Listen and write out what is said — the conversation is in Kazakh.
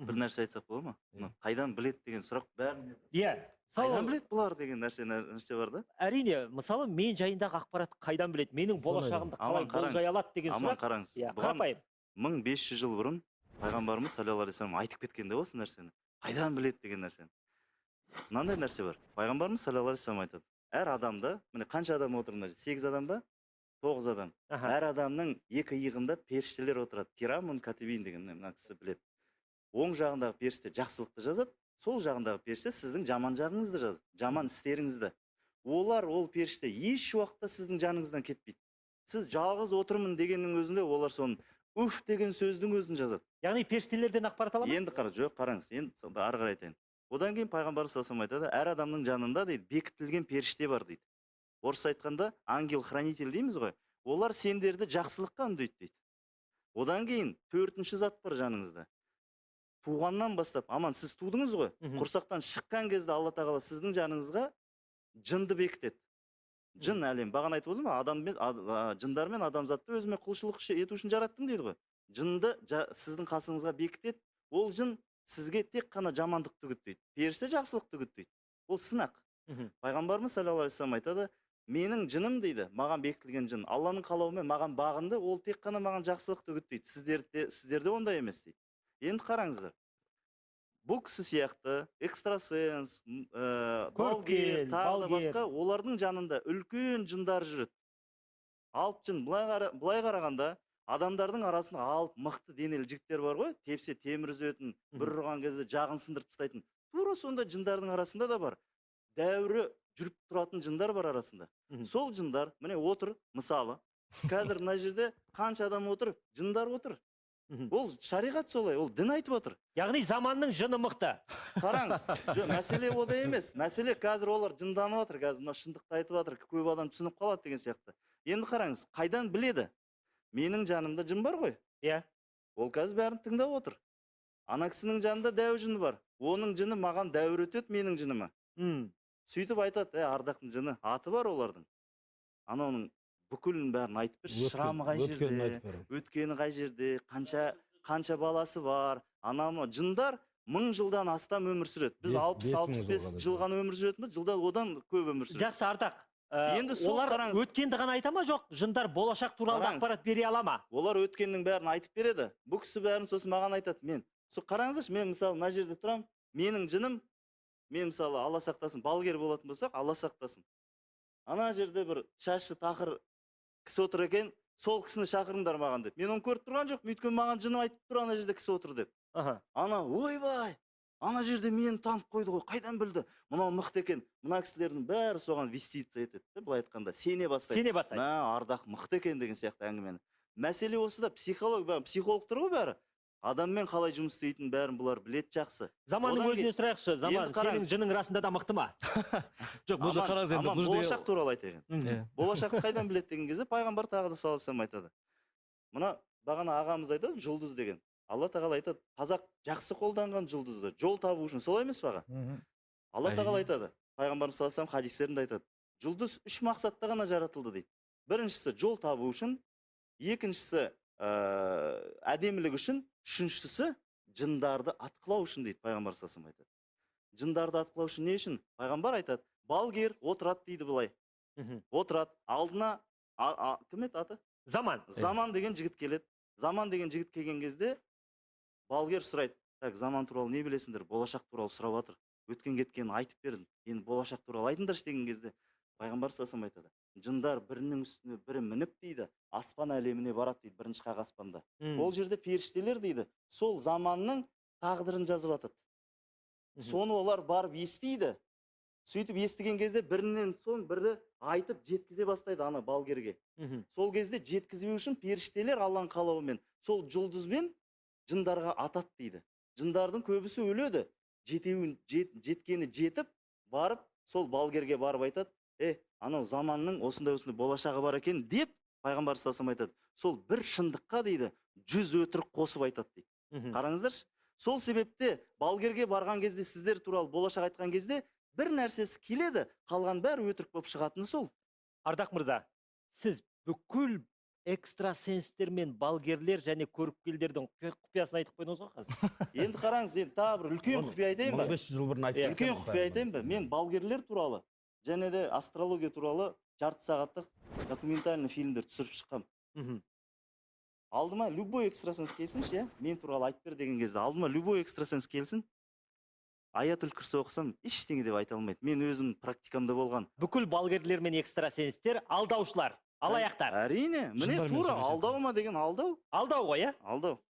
бір нәрсе айтсақ болады ма? Қайдан білет деген сұрақ бәріне. Иә. Қайдан білет бұлар деген нәрсе бар да? Әрине, мысалы мен жайындағы ақпаратты қайдан білет, менің болашағымды қалай болжай алады деген сұрақ. Аман қараңыз. Қарапайым. 1500 жыл бұрын пайғамбарымыз саллаллаху алейхи вассалам айтып кеткенде осы нәрсені. Қайдан білет деген нәрсені. Мынандай нәрсе бар. Пайғамбарымыз саллаллаху алейхи вассалам айтады. Әр адамда, міне қанша адам отыр мына жерде? 8 адам ба? 9 адам. Әр адамның екі иығында періштелер отырады. Кирамун катибин деген мына кісі біледі. Оң жағындағы періште жақсылықты жазады, сол жағындағы періште сіздің жаман жағыңызды жазады, жаман істеріңізді. Олар ол періште еш уақытта сіздің жаныңыздан кетпейді. Сіз жалғыз отырмын дегеннің өзінде олар соны уф деген сөздің өзін жазады. Яғни періштелерден ақпарат аламын? Енді жоқ, қараңыз, енді ары қарай айтайын. Одан кейін пайғамбарымыз саллаллаху алейхи айтады, әр адамның жанында дейді, бекітілген періште бар дейді. Орысша айтқанда ангел-хранитель дейміз ғой. Олар сендерді жақсылыққа үндейді дейді. Одан кейін төртінші зат бар жаныңызда. Туғаннан бастап, аман сіз тудыңыз ғой. Құрсақтан шыққан кезде Алла тағала сіздің жаныңызға жынды бекітеді. Жын әлем. Бағана айтып отырмын ба, жындар мен адамзатты өзіме құлшылық ету үшін жараттым дейді ғой. Жынды сіздің қасыңызға бекітеді. Ол жын сізге тек қана жамандықты үгіттейді. Періште жақсылықты үгіттейді. Ол сынақ. Пайғамбарымыз саллаллаху алейхи вассалам айтады, менің жыным дейді, маған бекітілген жын, Алланың қалауымен маған бағынды, ол тек қана маған жақсылықты үгіттейді. Сіздерде ондай емес дейді. Енді қараңыздар. Бұл кісі сияқты экстрасенс, балгер, тағы басқа, олардың жанында үлкен жындар жүреді. Алып жын, былай қарағанда, адамдардың арасында алып мықты денелі жігіттер бар ғой, тепсе темір үзетін, бір ұрған кезде жағын сындырып тастайтын. Тура сонда жындардың арасында да бар. Дәуірі жүріп тұратын жындар бар арасында. Сол жындар, міне отыр, мысалы, қазір мына жерде қанша адам отыр, жындар отыр. Ол шариғат солай, ол дін айтып отыр. Яғни заманның жыны мықты. Қараңыз, мәселе одай емес. Мәселе қазір олар жынданып отыр, қазір мына шындықты айтып отыр, көп адам түсініп қалады деген сияқты. Енді қараңыз, қайдан біледі? Менің жанымда жын бар ғой. Иә. Ол қазір бәрін тыңдап отыр. Ана кісінің жанында дәу жыны бар. Оның жыны маған дәуір өтеді, менің жыныма. Сөйтіп айтады, ардақтың жыны, аты бар олардың. Ананың бүкілін бәрін айтып бір, шырамы қай жерде, өткені қай жерде, қанша баласы бар. Анамы жындар 1000 жылдан астам өмір сүреді. Біз 60-65 жыл ғана өмір сүретінбіз, жылда одан көп өмір сүреді. Жақсы, Ардақ. Енді сол қараңыз. Олар өткенді ғана айта ма, жоқ? Жындар болашақ туралы ақпарат бере ала ма? Олар өткеннің бәрін айтып береді. Бұл кісі бәрін сосын маған айтады. Мен қараңызшы, мен мысалы мына жерде тұрам, менің жыным, мен мысалы Алла сақтасын, балгер болатын болсақ, Алла сақтасын. Ана жерде бір шашы тақыр кісі отыр екен, сол кісіні шақырыңдар маған деп. Мен оны көріп тұрған жоқ, өйткені маған жыным айтып тұр, ана жерде кісі отыр деп. Ана, ойбай, ана жерде мені танып қойды ғой, қайдан білді? Мынау мықты екен. Мына кісілердің бәрі соған веститься етеді, былай айтқанда, сене бастайды. Ардақ мықты екен деген сияқты әңгімені. Мәселе осыда, психологтар ғой бәрі. Адаммен қалай жұмыс істейтін бәрін бұлар білет жақсы. Заманның өзіне сұрайықшы, заман сенің жының расында да мықты ма? Жоқ, бұл да қараңыз енді. Болашақ туралы айтайын. Болашақты қайдан білет деген кезде пайғамбар тағы да саллаллаху алейхи вассалам айтады. Мына бағана ағамыз айтады, жұлдыз деген. Алла тағала айтады, қазақ жақсы қолданған жұлдызды жол табу үшін, солай емес пе аға? Алла тағала айтады, пайғамбарымыз саллаллаху алейхи вассалам хадистерінде айтады, жұлдыз 3 мақсатта ғана жаратылды дейді. Біріншісі жол табу үшін, екіншісі әдемілік үшін, үшіншісі жындарды атқылау үшін дейді пайғамбар саллаллаху алейхи вассалам айтады. Жындарды атқылау үшін не үшін? Пайғамбар айтады, балгер отырады дейді былай. Отырады, алдына кім еді аты? Заман. Заман деген жігіт келеді. Заман деген жігіт келген кезде балгер сұрайды, так, заман туралы не білесіңдер? Болашақ туралы сұрап жатыр. Өткен кеткенін айтып бердім. Енді болашақ туралы айтыңдаршы деген кезде пайғамбар саллаллаху алейхи вассалам айтады. Жындар бірінің үстіне бірі мініп дейді, аспан әлеміне барады дейді, бірінші қақ аспанда. Ол жерде періштелер дейді, сол заманның тағдырын жазып жатады. Соны олар барып естиді. Сөйтіп естіген кезде бірінен соң бірі айтып жеткізе бастайды ана балгерге. Сол кезде жеткізбеу үшін періштелер Алланың қалауымен сол жұлдызбен жындарға атады дейді. Жындардың көбісі өледі. Жеткені жетіп, барып, сол балгерге барып айтады, анау заманның осындай болашағы бар екен деп, пайғамбар саллаллаху алейхи вассалам айтады. Сол бір шындыққа дейді, 100 өтірік қосып айтады дейді. Қараңыздаршы. Сол себепте балгерге барған кезде, сіздер туралы болашақ айтқан кезде, бір нәрсесі келеді, қалған бәрі өтірік болып шығатыны сол. Ардақ мырза, сіз бүкіл экстрасенстер мен балгерлер және көріпкелдердің құпиясын айтып қойдыңыз ғой қазір. Енді қараңыз, енді тағы бір үлкен құпия айтайын ба? 1500 жыл бұрын айтып Үлкен құпия айтайын ба? Мен балгерлер туралы және де астрология туралы жарты сағаттық документальный фильмдер түсіріп шыққам. Алдыма любой экстрасенс келсінші, иә? Мен туралы айтып бер деген кезде алдыма любой экстрасенс келсін. Аят күрсі оқысам, ештеңе деп айта алмайды. Мен өзім практикамда болған. Бүкіл балгерлер мен экстрасенстер алдаушылар, алаяқтар. Әрине, міне Шындармен тура сөйлесетін. алдау ма деген алдау. Алдау ғой, иә? Алдау.